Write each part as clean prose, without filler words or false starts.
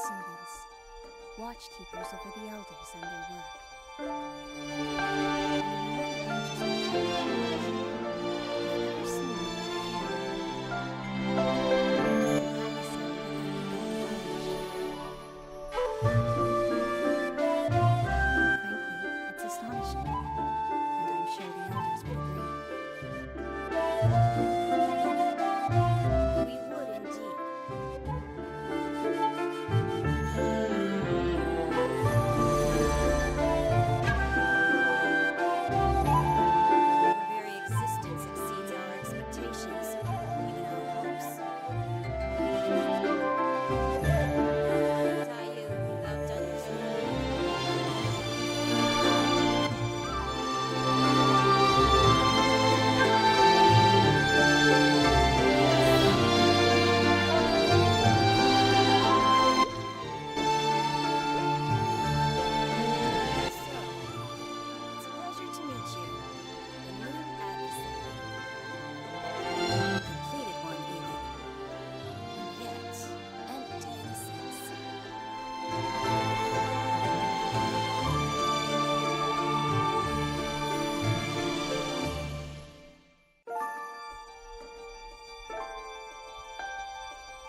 symbols, watchkeepers over the elders and their work. Frankly, it's astonishing, and I'm sure the elders would agree. We would indeed. Your very existence exceeds our expectations, even our hopes. Tayu, you've outdone yourself. So, it's a pleasure to meet you, the new adversary. Completed one, even. And yet, empty in a sense.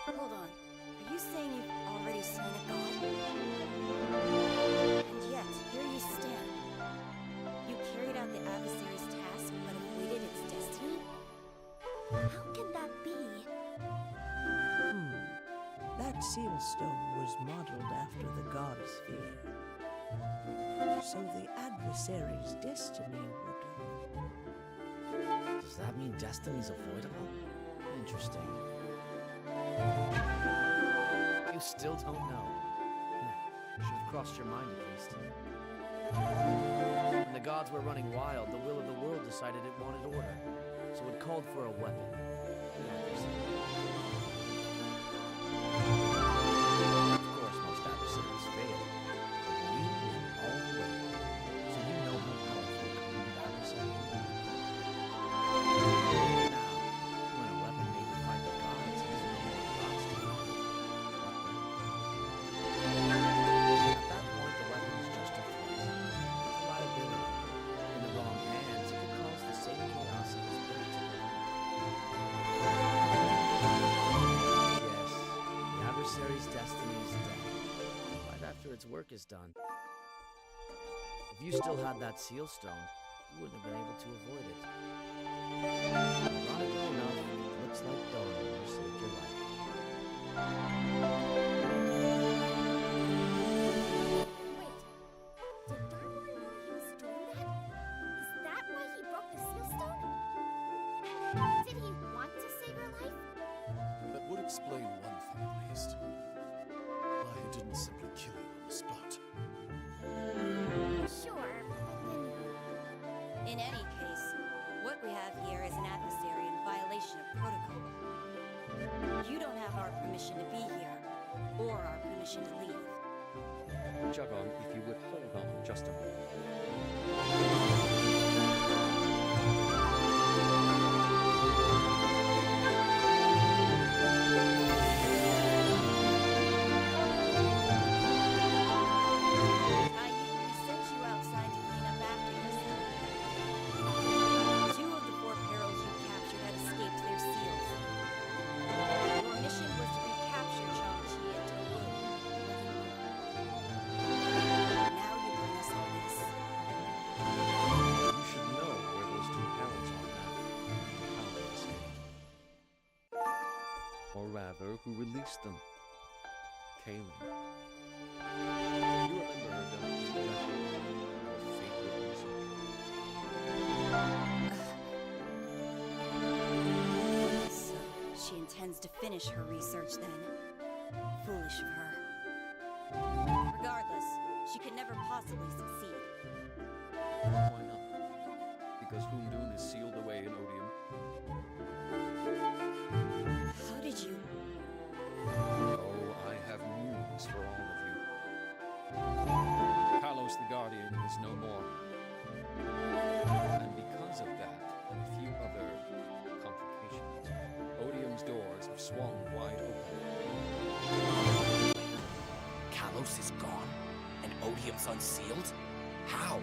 Hold on. Are you saying you've already slain a god? And yet, here you stand. You carried out the adversary's task, but avoided its destiny? How can that be? That seal stone was modeled after the god sphere. So the adversary's destiny would... Does that mean destiny's avoidable? Interesting. You still don't know. Should have crossed your mind at least. When the gods were running wild, the will of the world decided it wanted order, so it called for a weapon. Of course, most adversaries fail, but you win all the way, so you know how powerful a complete adversary can be. Now, when a weapon made to fight the gods is no more gods to fight, at that point, the weapon is just a threat, a liability. In the wrong hands, it could cause the same chaos it was built to prevent. Yes, the adversary's destiny is dead, right after its work is done. If you still had that seal stone, you wouldn't have been able to avoid it. Ironically enough, it looks like dawn when you saved your life. Wait. Did Darmon know he was doing that? Is that why he broke the seal stone? Did he want to save your life? That would explain one thing at least. Why he didn't simply kill you on the spot. Sure, but then... In any case, what we have here is an adversary in violation of protocol. You don't have our permission to be here, or our permission to leave. Jagon, if you would hold on just a moment. Tayu, we sent you outside to clean up after yourself. 2 of the 4 perils you captured had escaped their seals. Your mission was to recapture Chang-Chi and Towu. Now you bring us all this. You should know where those 2 parents are now, and how they escaped. Or rather, who released them. Kaylin. You remember her, don't you, Jagon? Your favorite researcher. So, she intends to finish her research then. Foolish of her. Regardless, she could never possibly succeed. Why not? Because Humdun is sealed away in Odium. How did you... Oh, I have news for all of you. Kalos the Guardian is no more. And because of that, and a few other complications, Odium's doors have swung wide open. Talos is gone? And Odium's unsealed? How?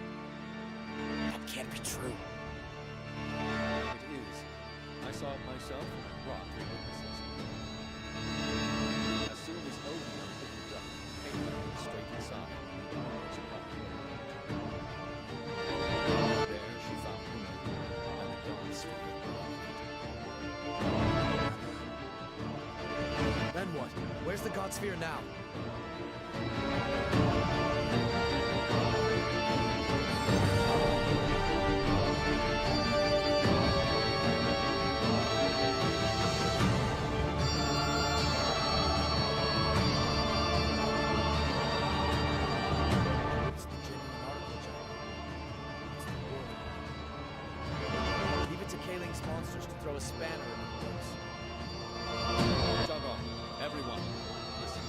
That can't be true. It is. I saw it myself and I brought 3 witnesses. As soon as Odium picked up, Caitlin went straight inside and the door was locked. There she found Reboot and the God Sphere. Then what? Where's the God Sphere now? It's the genuine article, Jack. It's the world. Leave it to Kaling's monsters to throw a spanner in the works. Jagon, everyone, listen.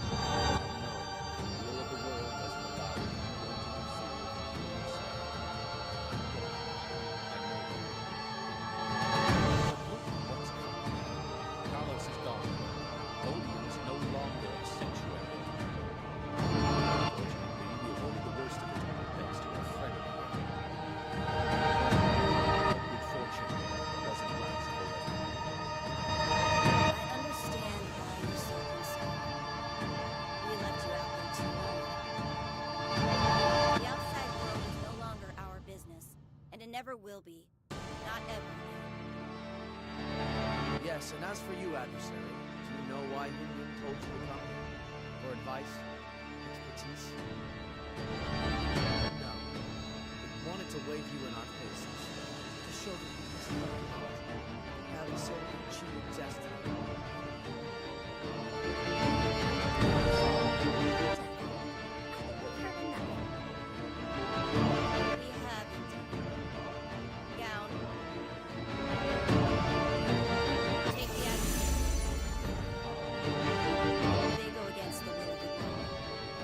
No, the will of the world doesn't allow anyone to interfere with the universe. I know that. But look at what's coming. Talos is gone. Odium is no longer a sanctuary. Fortunately, we avoided the worst of it, thanks to our friend here. But good fortune doesn't last forever. I understand why you're so concerned. We left you out there too long. The outside world is no longer our business, and it never will be. Not ever. Yes, and as for you, adversary, do you know why Minion told you to come here? For advice? Expertise? No. It wanted to wave you in our faces. To show that you can see what you want. How we so cheated destiny. We haven't. Gown. Take the adversary. They go against the will of the world.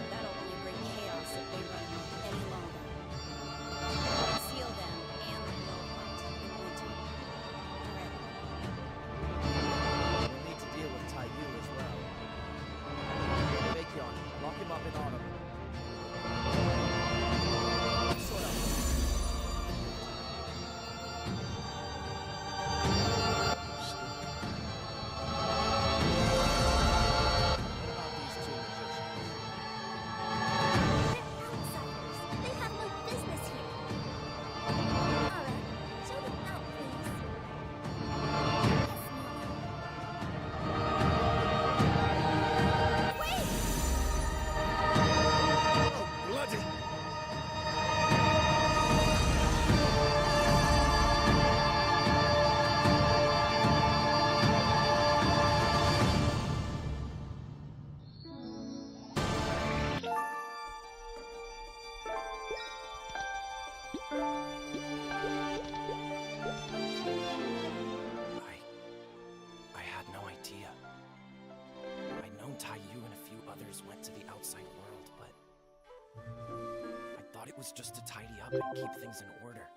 That'll only bring chaos if they run any longer. Seal them and the will hunt in winter. Forever. We'll need to deal with Taiyu as well. Baekhyun, lock him up in autumn. Sort of. What about these 2 magicians? They're outsiders. They have no business here. Alright, show them out, please. Yes, Wait! Oh, bloody! I had no idea. I'd known Taiyu and a few others went to the outside world, but I thought it was just to tidy up and keep things in order.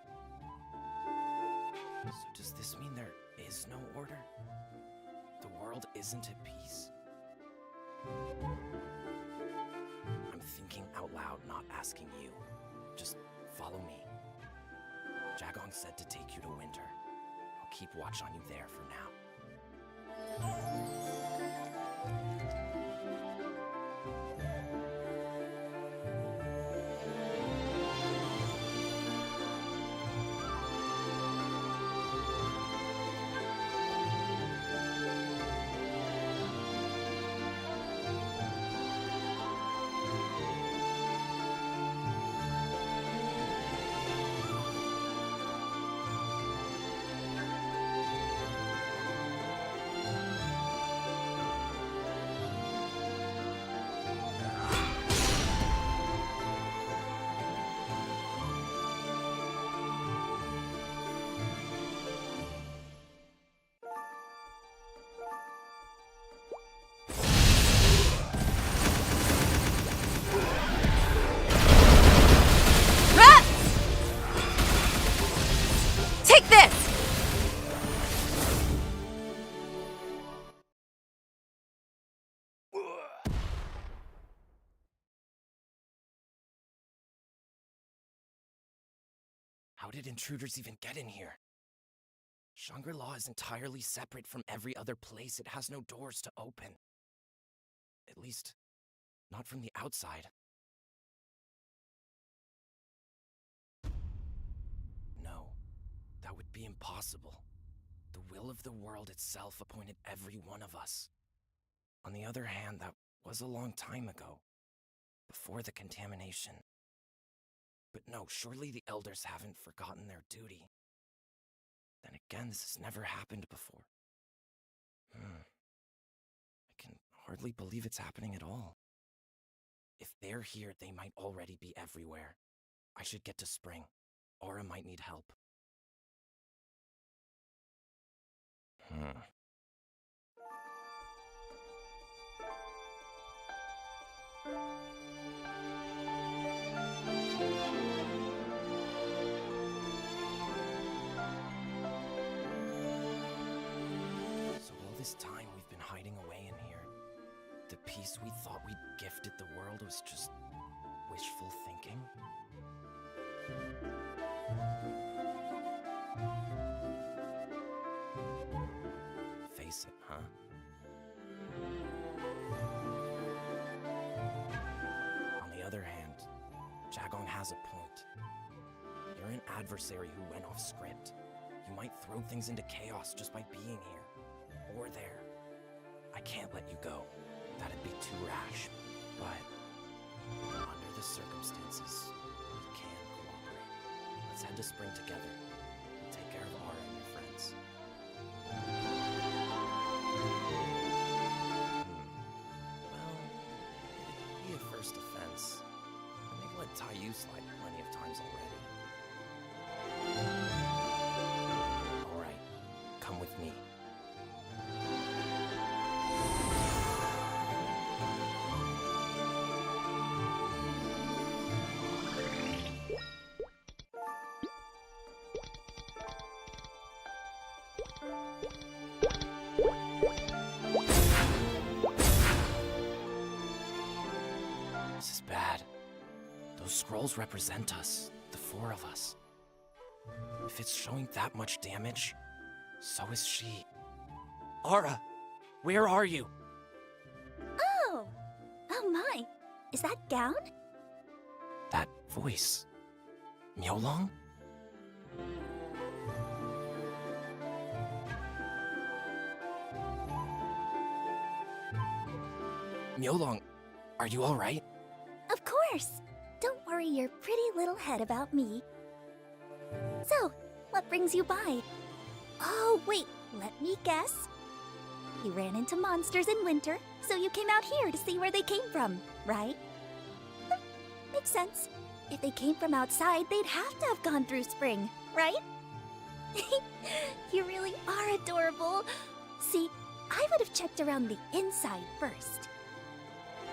So does this mean there is no order? The world isn't at peace? I'm thinking out loud, not asking you. Just follow me. Jagon said to take you to Winter. I'll keep watch on you there for now. did intruders even get in here? Shangrila is entirely separate from every other place. It has no doors to open. At least, not from the outside. No, that would be impossible. The will of the world itself appointed every one of us. On the other hand, that was a long time ago, before the contamination. But no, surely the elders haven't forgotten their duty. Then again, this has never happened before. I can hardly believe it's happening at all. If they're here, they might already be everywhere. I should get to Spring. Aura might need help. So all this time we've been hiding away in here. The peace we thought we'd gifted the world was just wishful thinking? Face it, huh? On the other hand, Jagong has a point. You're an adversary who went off script. You might throw things into chaos just by being here. Or there. I can't let you go. That'd be too rash. But under the circumstances, we can cooperate. Let's head to Spring together. We'll take care of Aura and your friends. Well, it'd be a first offense. And they've let Taiyu slide plenty of times already. Alright, come with me. This is bad. Those scrolls represent us, the four of us. If it's showing that much damage, so is she. Aura, where are you? Oh! Oh my! Is that gown? That voice. Miaolong? Miaolong, are you alright? Of course! Don't worry your pretty little head about me. So, what brings you by? Oh, wait, let me guess. You ran into monsters in winter, so you came out here to see where they came from, right? Makes sense. If they came from outside, they'd have to have gone through spring, right? You really are adorable. See, I would have checked around the inside first.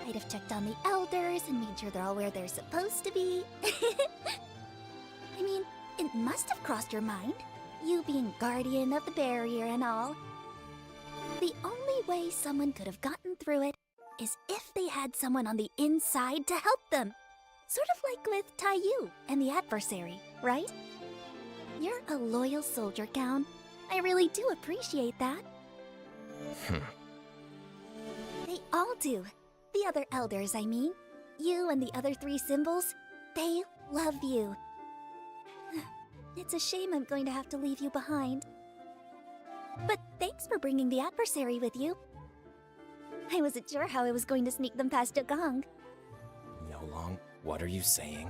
I'd have checked on the elders and made sure they're all where they're supposed to be. I mean, it must have crossed your mind, you being guardian of the barrier and all. The only way someone could have gotten through it is if they had someone on the inside to help them. Sort of like with Taiyu and the adversary, right? You're a loyal soldier, Gown. I really do appreciate that. They all do. The other elders, I mean. You and the other three symbols, they love you. It's a shame I'm going to have to leave you behind. But thanks for bringing the adversary with you. I wasn't sure how I was going to sneak them past Jagong. Miaolong, what are you saying?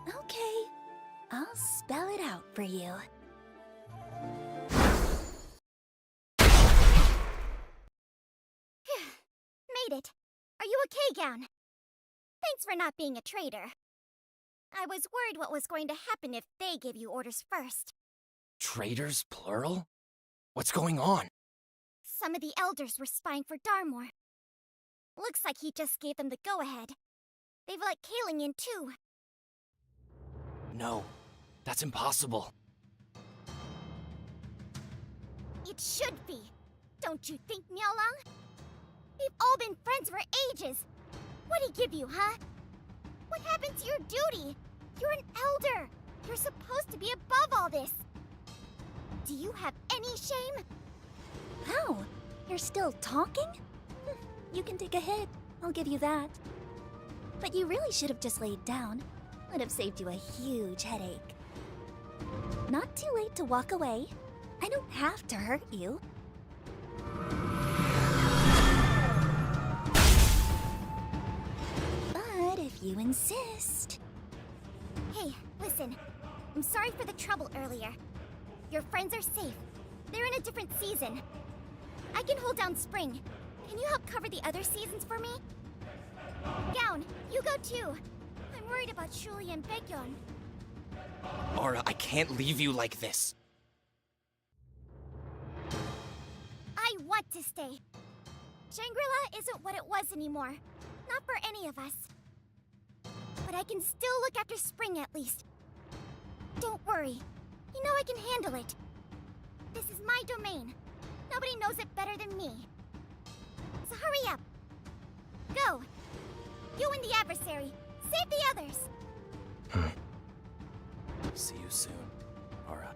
Okay, I'll spell it out for you. Made it. Are you okay, Gown? Thanks for not being a traitor. I was worried what was going to happen if they gave you orders first. Traitors, plural? What's going on? Some of the elders were spying for Darmor. Looks like he just gave them the go-ahead. They've let Kaling in too. No, that's impossible. It should be. Don't you think, Miaolong? We've all been friends for ages. What'd he give you, huh? What happened to your duty? You're an elder. You're supposed to be above all this. Do you have any shame? Wow, you're still talking? You can take a hit, I'll give you that. But you really should have just laid down. Would have saved you a huge headache. Not too late to walk away. I don't have to hurt you. But if you insist... Hey, listen. I'm sorry for the trouble earlier. Your friends are safe. They're in a different season. I can hold down Spring. Can you help cover the other seasons for me? Gown, you go too. I'm worried about Shuli and Baekhyun. Aura, I can't leave you like this. I want to stay. Shangrila isn't what it was anymore. Not for any of us. But I can still look after Spring at least. Don't worry. You know I can handle it. This is my domain. Nobody knows it better than me. So hurry up. Go. You and the adversary. Save the others. See you soon, Aura.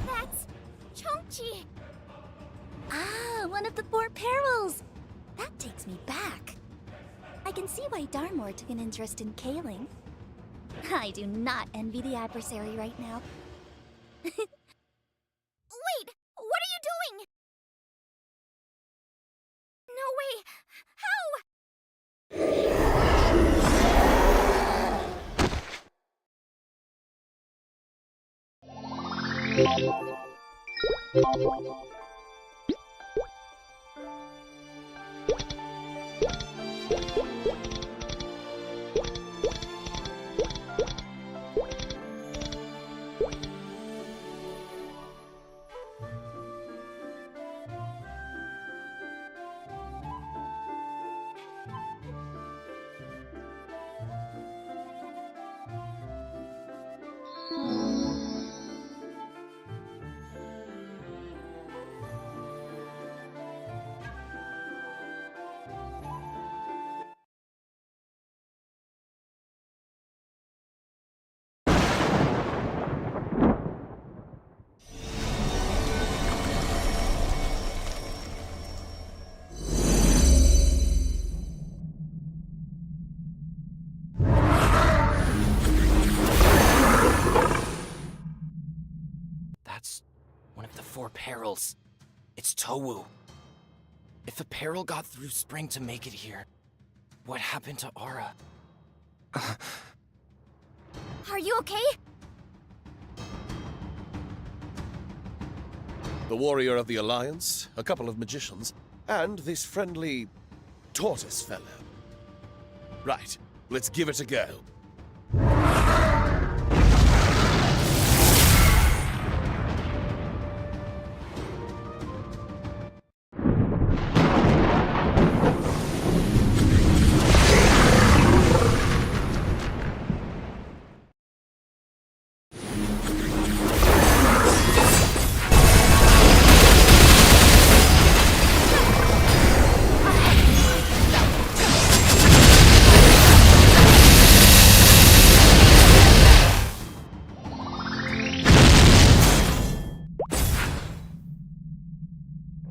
That's Chongchi. Ah, one of the four perils! That takes me back. I can see why Darmor took an interest in Kaling. I do not envy the adversary right now. Wait! What are you doing? No way! How? That's one of the four perils. It's Towu. If a peril got through Spring to make it here, what happened to Aura? Are you okay? The warrior of the Alliance, a couple of magicians, and this friendly tortoise fellow. Right, let's give it a go.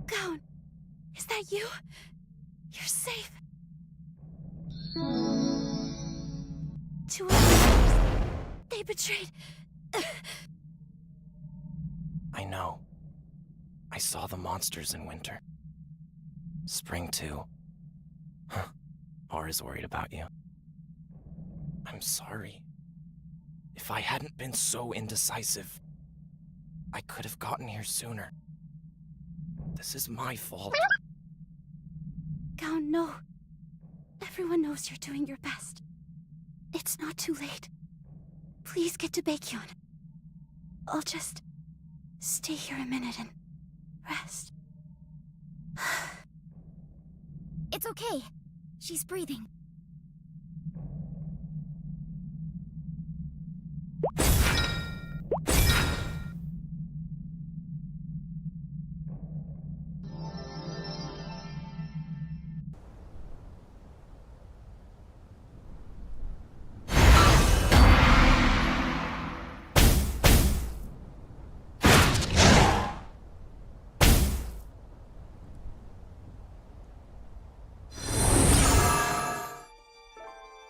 Gown, is that you? You're safe. Two others. They betrayed. I know. I saw the monsters in winter. Spring too. Huh. Aura's worried about you. I'm sorry. If I hadn't been so indecisive, I could have gotten here sooner. This is my fault. Gown, no. Everyone knows you're doing your best. It's not too late. Please get to Baekhyun. I'll just stay here a minute and rest. It's okay. She's breathing.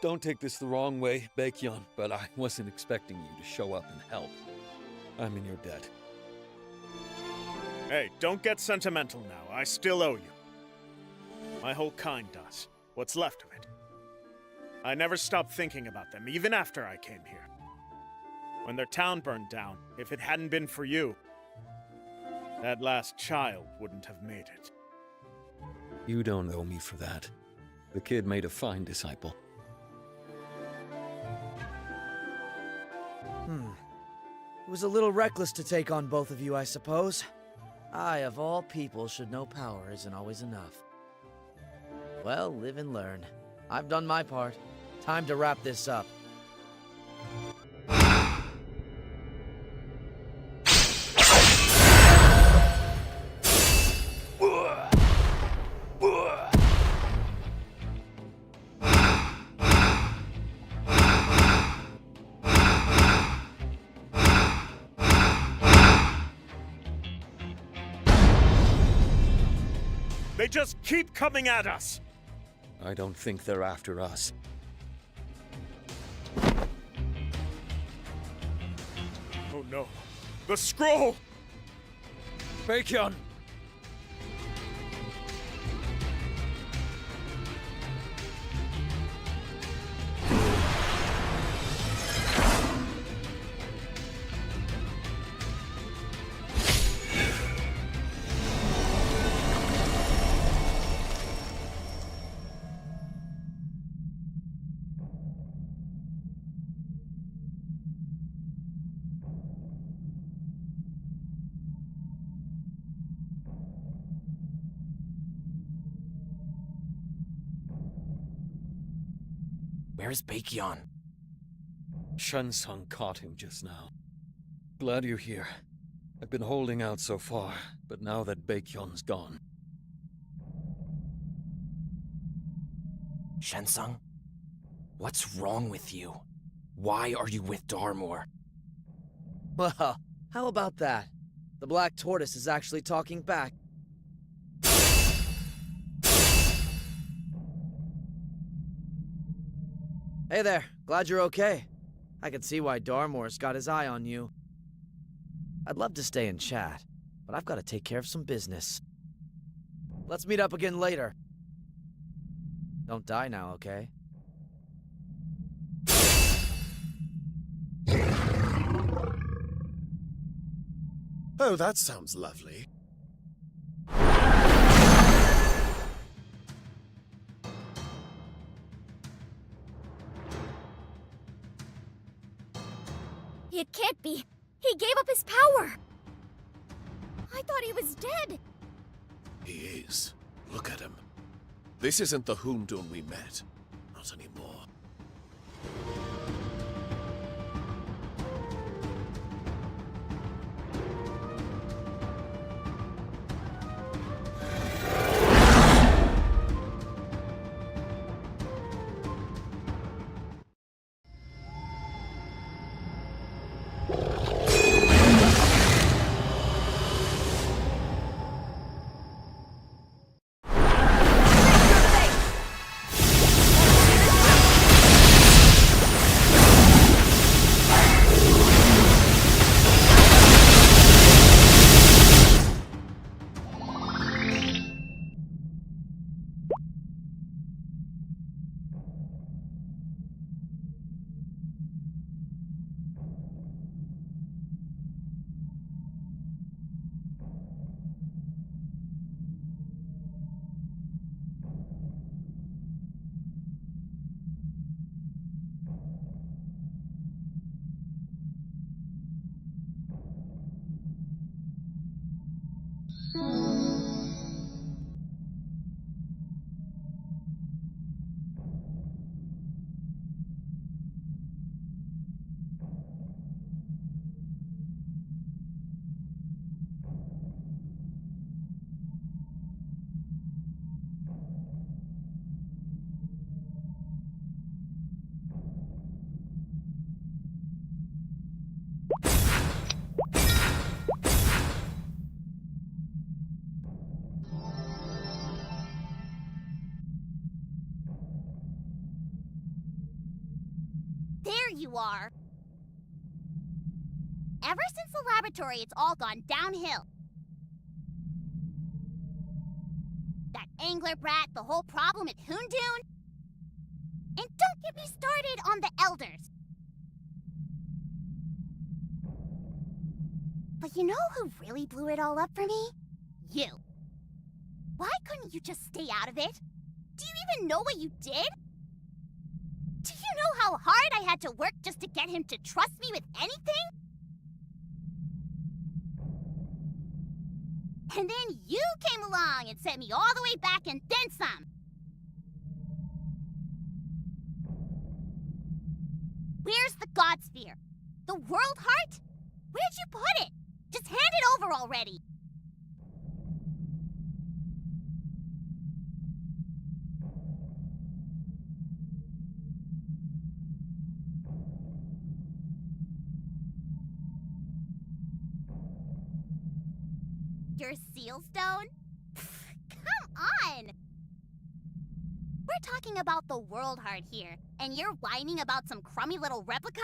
Don't take this the wrong way, Baekhyun, but I wasn't expecting you to show up and help. I'm in your debt. Hey, don't get sentimental now. I still owe you. My whole kind does. What's left of it. I never stopped thinking about them, even after I came here. When their town burned down, if it hadn't been for you, that last child wouldn't have made it. You don't owe me for that. The kid made a fine disciple. It was a little reckless to take on both of you, I suppose. I, of all people, should know power isn't always enough. Well, live and learn. I've done my part. Time to wrap this up. They just keep coming at us! I don't think they're after us. Oh no. The scroll! Baekhyun! Where's Baekhyun? Shunsung caught him just now. Glad you're here. I've been holding out so far, but now that Baekhyun's gone. Shensung? What's wrong with you? Why are you with Darmor? Well, how about that? The Black Tortoise is actually talking back. Hey there, glad you're okay. I can see why Darmor's got his eye on you. I'd love to stay and chat, but I've got to take care of some business. Let's meet up again later. Don't die now, okay? Oh, that sounds lovely. It can't be. He gave up his power. I thought he was dead. He is. Look at him. This isn't the Hoondun we met. Not anymore. you are. Ever since the laboratory, it's all gone downhill. That angler brat, the whole problem at Hoondoon. And don't get me started on the elders. But you know who really blew it all up for me? You. Why couldn't you just stay out of it? Do you even know what you did? Do you know how hard I had to work just to get him to trust me with anything? And then you came along and sent me all the way back and then some. Where's the God Sphere? The World Heart? Where'd you put it? Just hand it over already. Your seal stone? Come on! We're talking about the World Heart here, and you're whining about some crummy little replica?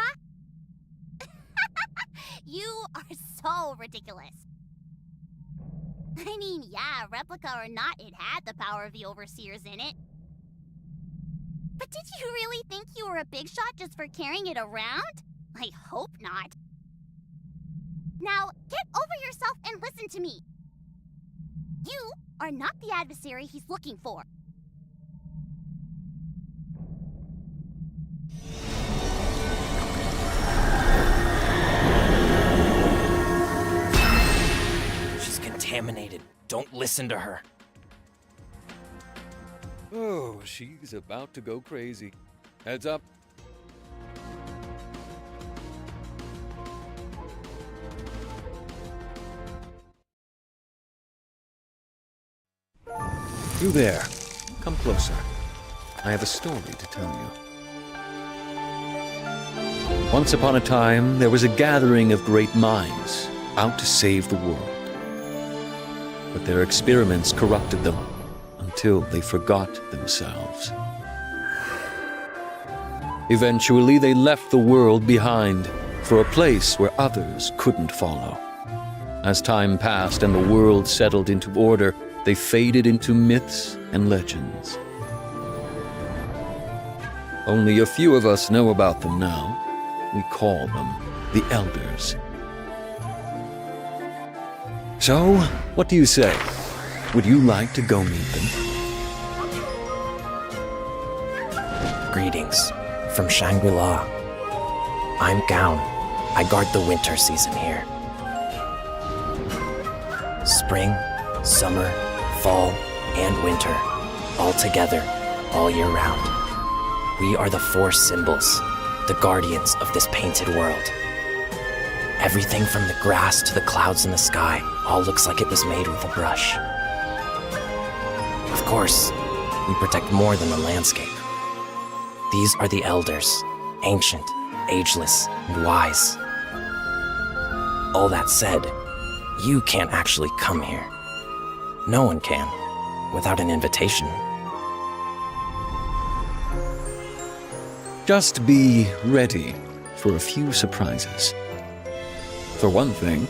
You are so ridiculous. I mean, yeah, replica or not, it had the power of the Overseers in it. But did you really think you were a big shot just for carrying it around? I hope not. Now, get over yourself and listen to me. You are not the adversary he's looking for. She's contaminated. Don't listen to her. Oh, she's about to go crazy. Heads up. You there. Come closer. I have a story to tell you. Once upon a time, there was a gathering of great minds out to save the world. But their experiments corrupted them until they forgot themselves. Eventually, they left the world behind for a place where others couldn't follow. As time passed and the world settled into order, they faded into myths and legends. Only a few of us know about them now. We call them the Elders. So, what do you say? Would you like to go meet them? Greetings from Shangrila. I'm Gown. I guard the winter season here. Spring, summer, fall, and winter, all together, all year round. We are the four symbols, the guardians of this painted world. Everything from the grass to the clouds in the sky all looks like it was made with a brush. Of course, we protect more than the landscape. These are the Elders, ancient, ageless, and wise. All that said, you can't actually come here. No one can, without an invitation. Just be ready for a few surprises. For one thing,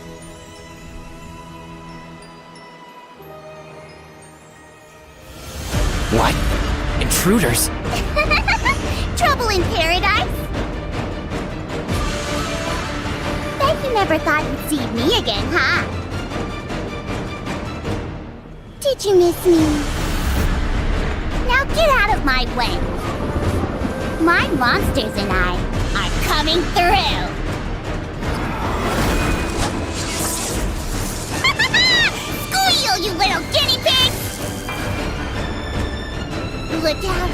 What? Intruders? Trouble in paradise? Bet you never thought you'd see me again, huh? Did you miss me? Now get out of my way. My monsters and I are coming through. Squeal, you little guinea pig! Look out!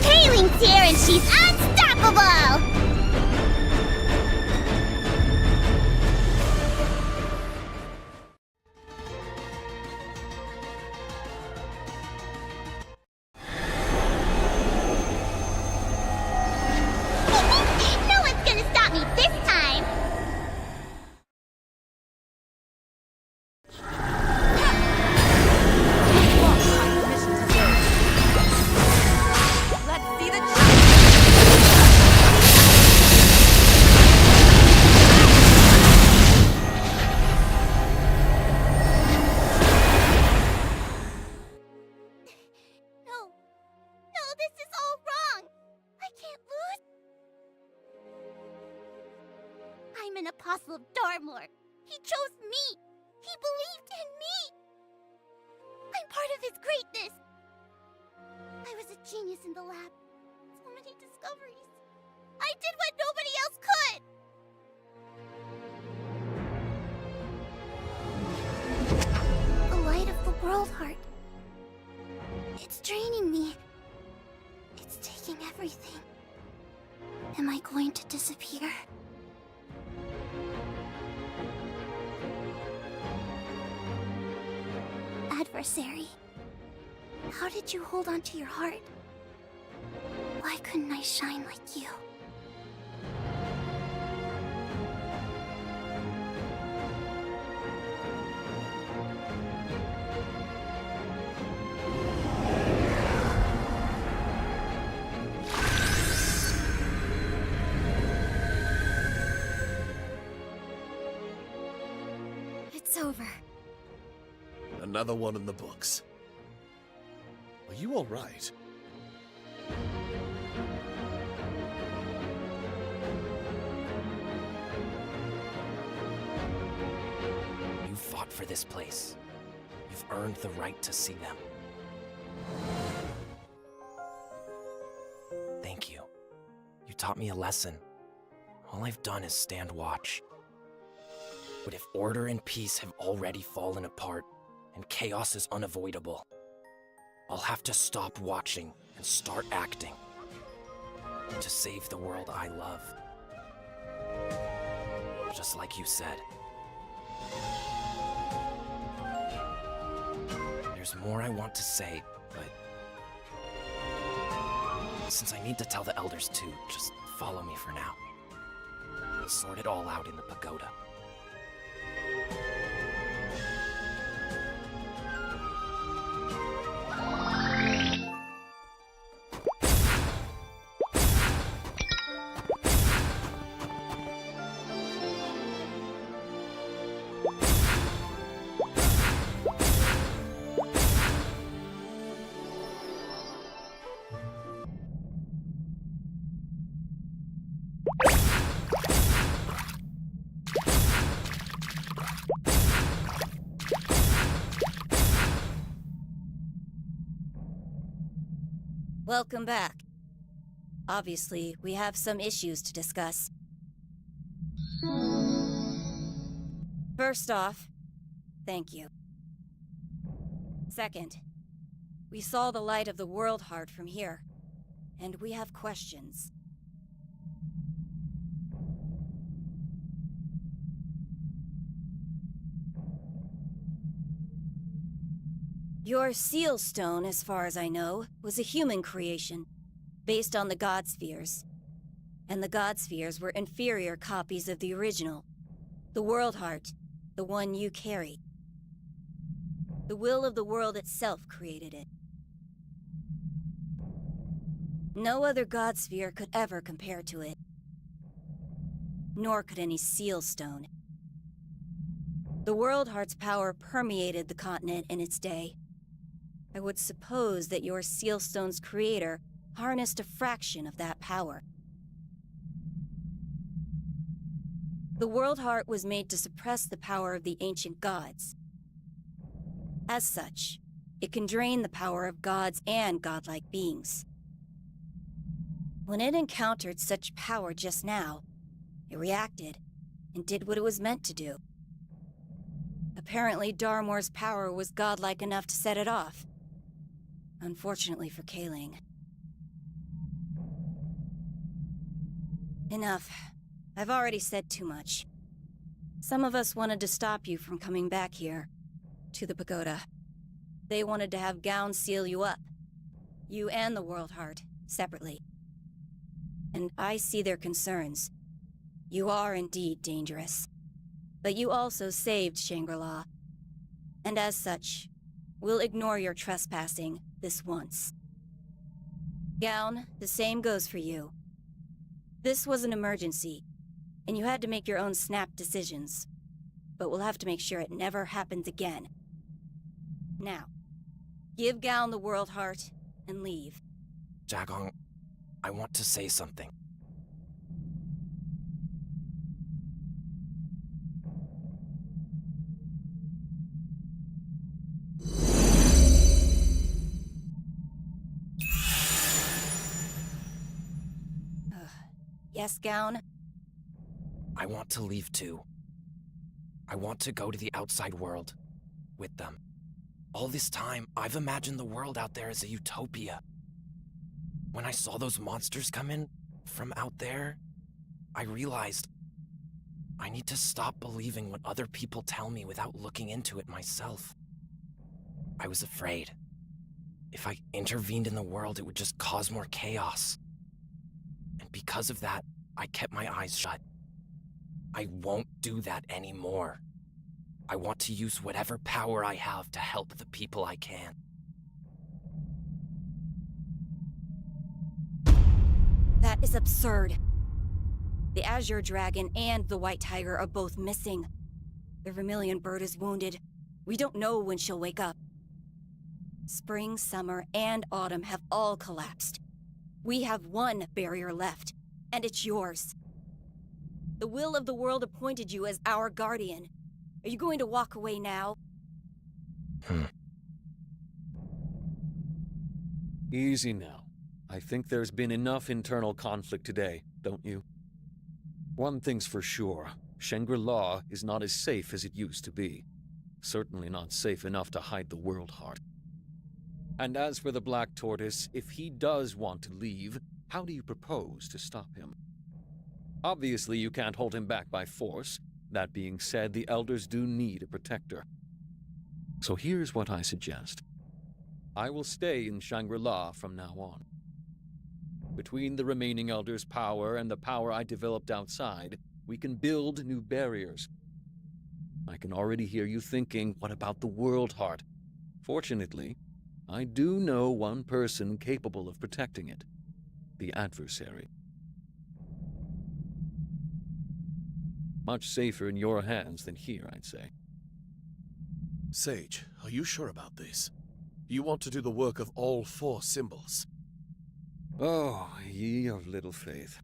Kayling's here and she's unstoppable! No one's gonna stop me this an apostle of Darmor. He chose me. He believed in me. I'm part of his greatness. I was a genius in the lab. So many discoveries. I did what nobody else could. The light of the world heart. It's draining me. It's taking everything. Am I going to disappear? Adversary, how did you hold on to your heart? Why couldn't I shine like you? It's over. Another one in the books. Are you all right? You fought for this place. You've earned the right to see them. Thank you. You taught me a lesson. All I've done is stand watch. But if order and peace have already fallen apart, and chaos is unavoidable, I'll have to stop watching and start acting to save the world I love. Just like you said. There's more I want to say, but since I need to tell the elders too, just follow me for now. We'll sort it all out in the pagoda. Welcome back. Obviously, we have some issues to discuss. First off, thank you. Second, we saw the light of the world heart from here, and we have questions. Your seal stone, as far as I know, was a human creation, based on the God Spheres. And the God Spheres were inferior copies of the original, the World Heart, the one you carry. The will of the world itself created it. No other God Sphere could ever compare to it. Nor could any seal stone. The World Heart's power permeated the continent in its day. I would suppose that your Sealstone's creator harnessed a fraction of that power. The World Heart was made to suppress the power of the ancient gods. As such, it can drain the power of gods and godlike beings. When it encountered such power just now, it reacted and did what it was meant to do. Apparently, Darmor's power was godlike enough to set it off. Unfortunately for Kaling. Enough. I've already said too much. Some of us wanted to stop you from coming back here, to the pagoda. They wanted to have Gown seal you up. You and the World Heart, separately. And I see their concerns. You are indeed dangerous. But you also saved Shangrila. And as such, we'll ignore your trespassing this once. Gown, the same goes for you. This was an emergency, and you had to make your own snap decisions. But we'll have to make sure it never happens again. Now, give Gown the World Heart and leave. Yes, Gown? I want to leave too. I want to go to the outside world with them. All this time, I've imagined the world out there as a utopia. When I saw those monsters come in from out there, I realized I need to stop believing what other people tell me without looking into it myself. I was afraid. If I intervened in the world, it would just cause more chaos. And because of that, I kept my eyes shut. I won't do that anymore. I want to use whatever power I have to help the people I can. That is absurd. The Azure Dragon and the White Tiger are both missing. The Vermilion Bird is wounded. We don't know when she'll wake up. Spring, summer, and autumn have all collapsed. We have one barrier left, and it's yours. The will of the world appointed you as our guardian. Are you going to walk away now? Easy now. I think there's been enough internal conflict today, don't you? One thing's for sure. Shangrila is not as safe as it used to be. Certainly not safe enough to hide the World Heart. And as for the Black Tortoise, if he does want to leave, how do you propose to stop him? Obviously, you can't hold him back by force. That being said, the Elders do need a protector. So here's what I suggest. I will stay in Shangrila from now on. Between the remaining Elders' power and the power I developed outside, we can build new barriers. I can already hear you thinking, what about the World Heart? Fortunately, I do know one person capable of protecting it. The adversary. Much safer in your hands than here, I'd say. Sage, are you sure about this? You want to do the work of all 4 symbols? Oh, ye of little faith.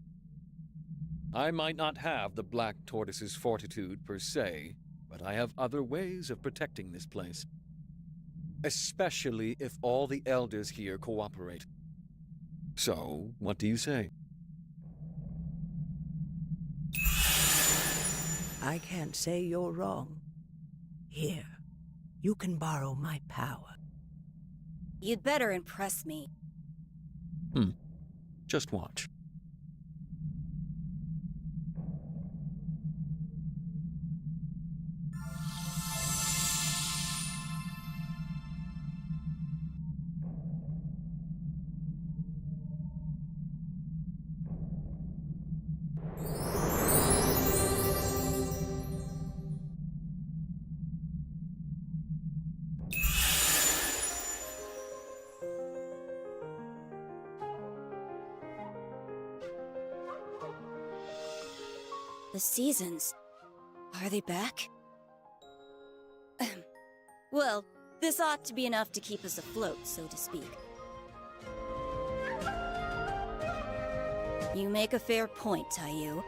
I might not have the Black Tortoise's fortitude per se, but I have other ways of protecting this place. Especially if all the Elders here cooperate. So, what do you say? I can't say you're wrong. Here, you can borrow my power. You'd better impress me. Just watch. The seasons. Are they back? Well, this ought to be enough to keep us afloat, so to speak. You make a fair point, Taiyu.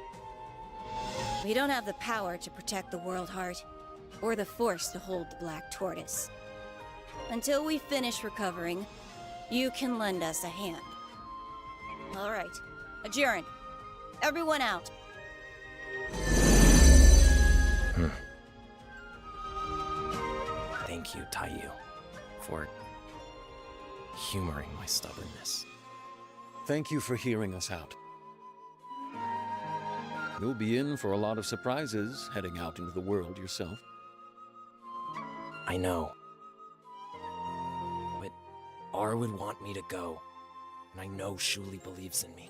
We don't have the power to protect the World Heart, or the force to hold the Black Tortoise. Until we finish recovering, you can lend us a hand. All right. Adjourn. Everyone out. Thank you, Taiyu, for humoring my stubbornness. Thank you for hearing us out. You'll be in for a lot of surprises heading out into the world yourself. I know. But Ar would want me to go, and I know Shuli believes in me.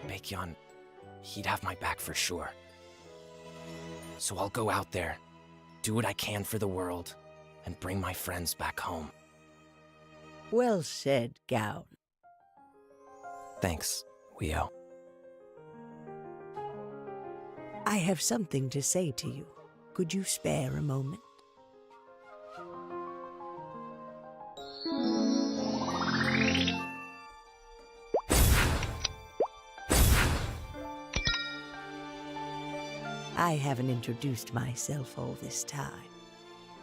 Baekhyun, he'd have my back for sure. So I'll go out there, do what I can for the world, and bring my friends back home. Well said, Gown. Thanks, Weo. I have something to say to you. Could you spare a moment? I haven't introduced myself all this time.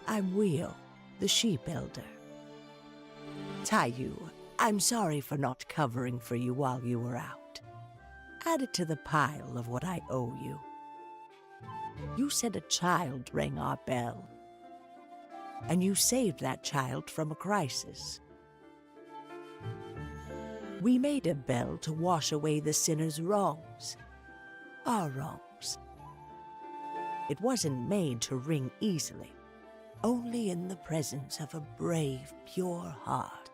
I'm Weo, the Sheep Elder. Taiyu, I'm sorry for not covering for you while you were out. add it to the pile of what I owe you. You said a child rang our bell, and you saved that child from a crisis. We made a bell to wash away the sinner's wrongs, our wrongs. It wasn't made to ring easily, only in the presence of a brave, pure heart.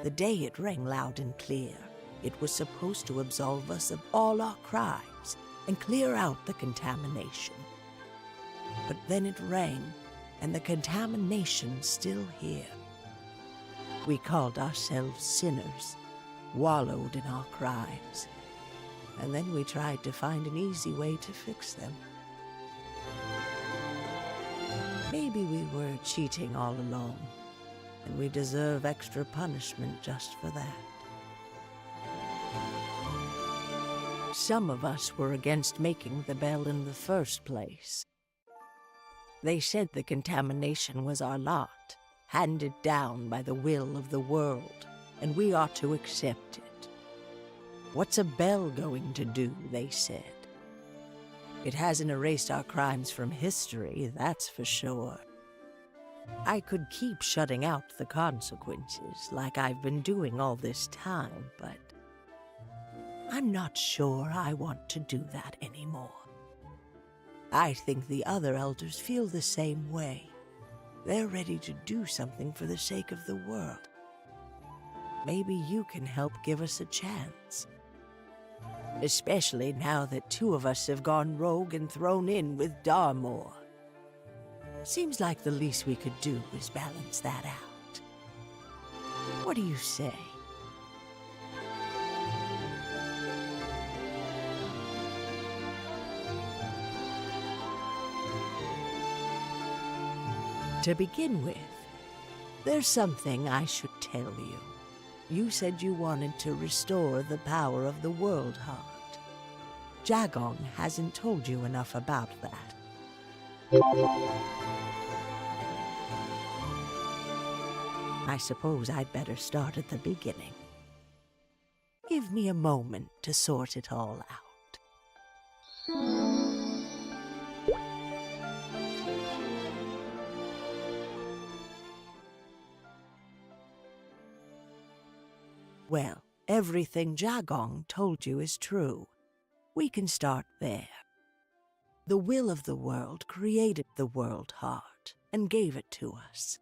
The day it rang loud and clear, it was supposed to absolve us of all our crimes and clear out the contamination. But then it rang, and the contamination's still here. We called ourselves sinners, wallowed in our crimes, and then we tried to find an easy way to fix them. Maybe we were cheating all along, and we deserve extra punishment just for that. Some of us were against making the bell in the first place. They said the contamination was our lot, handed down by the will of the world, and we ought to accept it. What's a bell going to do, they said. It hasn't erased our crimes from history, that's for sure. I could keep shutting out the consequences like I've been doing all this time, but I'm not sure I want to do that anymore. I think the other elders feel the same way. They're ready to do something for the sake of the world. Maybe you can help give us a chance. Especially now that two of us have gone rogue and thrown in with Darmore. Seems like the least we could do is balance that out. What do you say? To begin with, there's something I should tell you. You said you wanted to restore the power of the World Heart. Jagong hasn't told you enough about that. I suppose I'd better start at the beginning. Give me a moment to sort it all out. Well, everything Jagong told you is true. We can start there. The will of the world created the World Heart and gave it to us.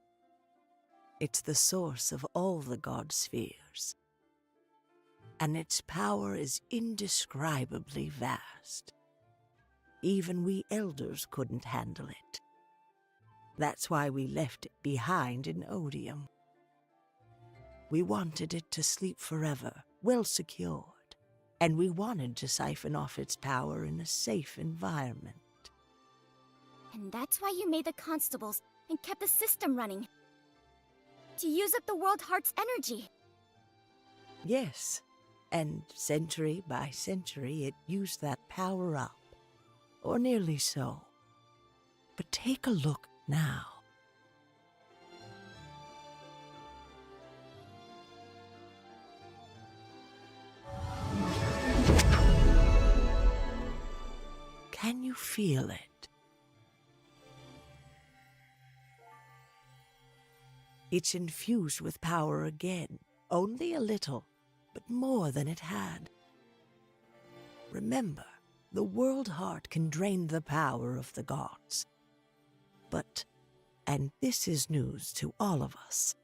It's the source of all the God spheres, and its power is indescribably vast. Even we elders couldn't handle it. That's why we left it behind in Odium. We wanted it to sleep forever, well secured, and we wanted to siphon off its power in a safe environment. And that's why you made the constables and kept the system running. To use up the World Heart's energy. Yes, and century by century it used that power up, or nearly so. But take a look now. Can you feel it? It's infused with power again, only a little, but more than it had. Remember, the World Heart can drain the power of the gods. But, and this is news to all of us,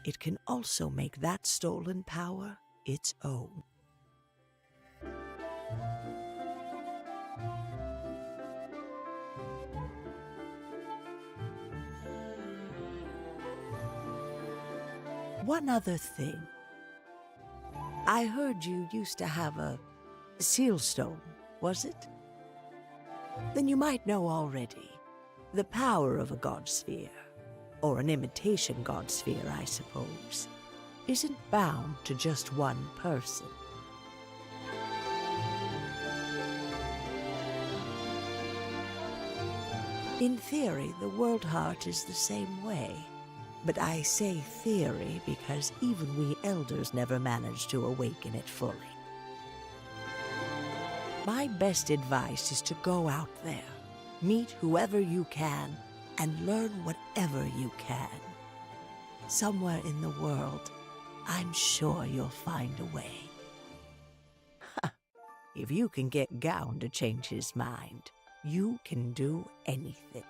it can also make that stolen power its own. One other thing. I heard you used to have a seal stone, was it? Then you might know already. The power of a god sphere, or an imitation god sphere, I suppose, isn't bound to just one person. In theory, the World Heart is the same way. But I say theory because even we elders never managed to awaken it fully. My best advice is to go out there, meet whoever you can, and learn whatever you can. Somewhere in the world, I'm sure you'll find a way. If you can get Gown to change his mind, you can do anything.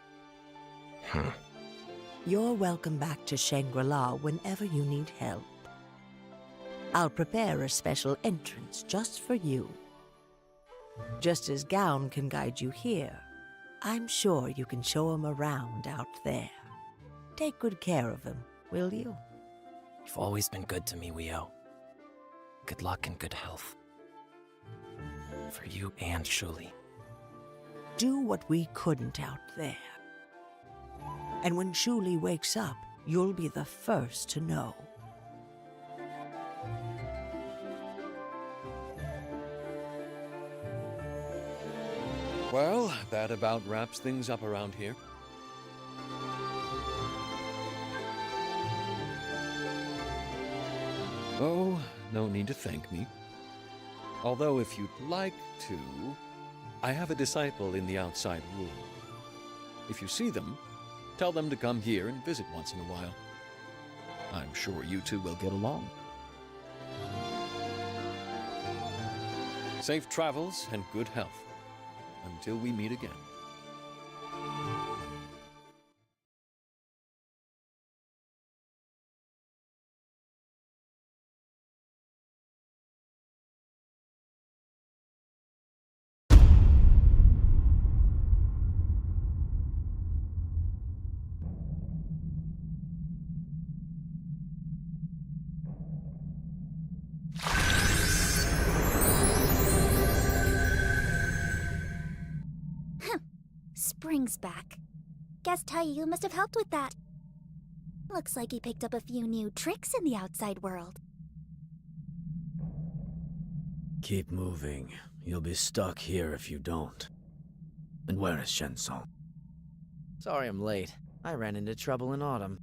You're welcome back to Shangrila whenever you need help. I'll prepare a special entrance just for you. Just as Gown can guide you here, I'm sure you can show him around out there. Take good care of him, will you? You've always been good to me, Wio. Good luck and good health. For you and Shuli. Do what we couldn't out there. And when Shuli wakes up, you'll be the first to know. Well, that about wraps things up around here. Oh, no need to thank me. Although if you'd like to, I have a disciple in the outside world. If you see them, tell them to come here and visit once in a while. I'm sure you two will get along. Safe travels and good health. Until we meet again. Spring's back. Guess Taiyu must have helped with that. Looks like he picked up a few new tricks in the outside world. Keep moving. You'll be stuck here if you don't. And where is Shensong? Sorry I'm late. I ran into trouble in autumn.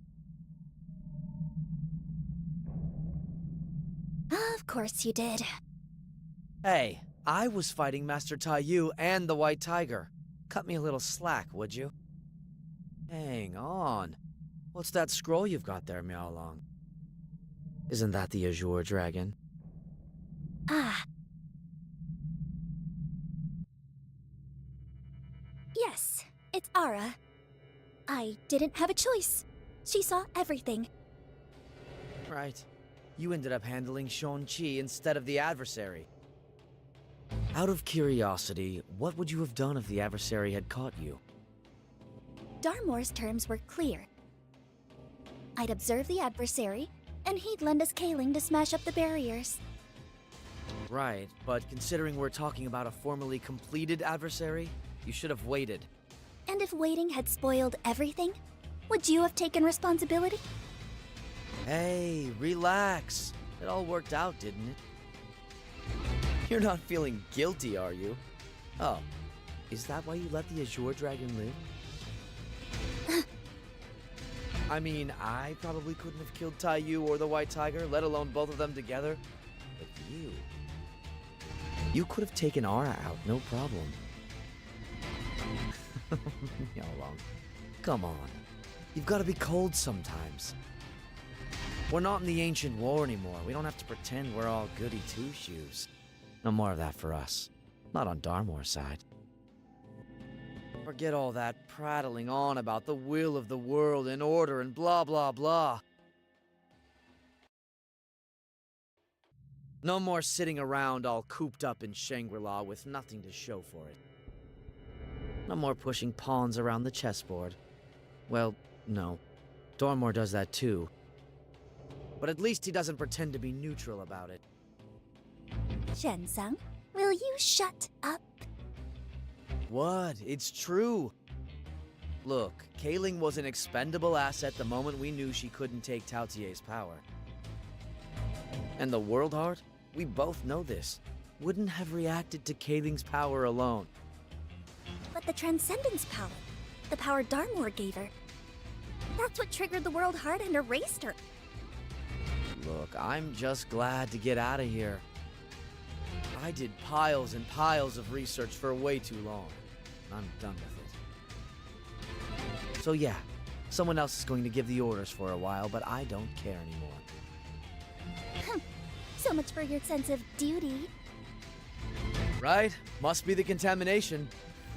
Of course you did. Hey, I was fighting Master Taiyu and the White Tiger. Cut me a little slack, would you? Hang on. What's that scroll you've got there, Miaolong? Isn't that the Azure Dragon? Ah. Yes, it's Ara. I didn't have a choice. She saw everything. Right. You ended up handling Shon-Chi instead of the adversary. Out of curiosity, what would you have done if the adversary had caught you? Darmor's terms were clear. I'd observe the adversary, and he'd lend us Kaling to smash up the barriers. Right, but considering we're talking about a formally completed adversary, you should have waited. And if waiting had spoiled everything, would you have taken responsibility? Hey, relax. It all worked out, didn't it? You're not feeling guilty, are you? Oh, is that why you let the Azure Dragon live? I mean, I probably couldn't have killed Taiyu or the White Tiger, let alone both of them together. But you could have taken Ara out, no problem. Miaolong, come on. You've got to be cold sometimes. We're not in the ancient war anymore. We don't have to pretend we're all goody two-shoes. No more of that for us. Not on Darmor's side. Forget all that prattling on about the will of the world and order and blah blah blah. No more sitting around all cooped up in Shangrila with nothing to show for it. No more pushing pawns around the chessboard. Well, no. Darmor does that too. But at least he doesn't pretend to be neutral about it. Shensung, will you shut up? What? It's true. Look, Kaling was an expendable asset the moment we knew she couldn't take Tautie's power. And the World Heart, we both know this, wouldn't have reacted to Kaling's power alone. But the Transcendence power, the power Darmor gave her, that's what triggered the World Heart and erased her. Look, I'm just glad to get out of here. I did piles and piles of research for way too long. I'm done with it. So yeah, someone else is going to give the orders for a while, but I don't care anymore. So much for your sense of duty. Right? Must be the contamination.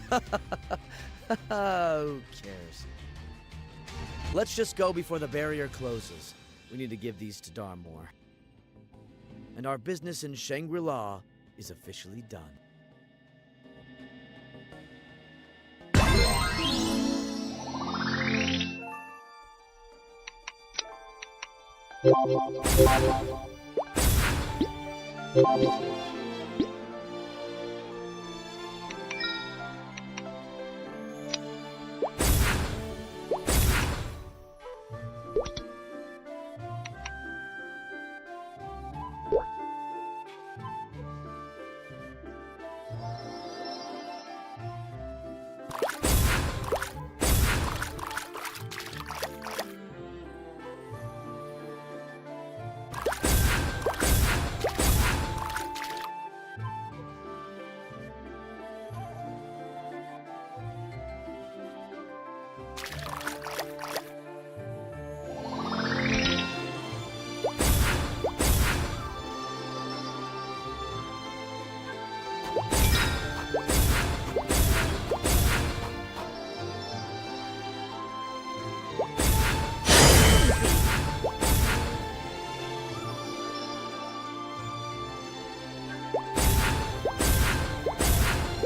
Who cares? Let's just go before the barrier closes. We need to give these to Darmore. And our business in Shangrila is officially done.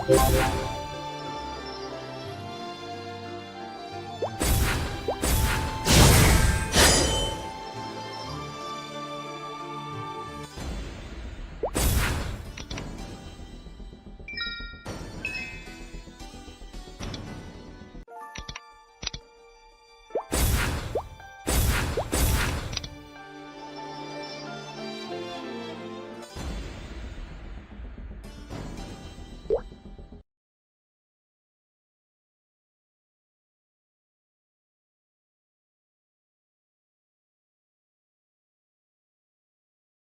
Yeah.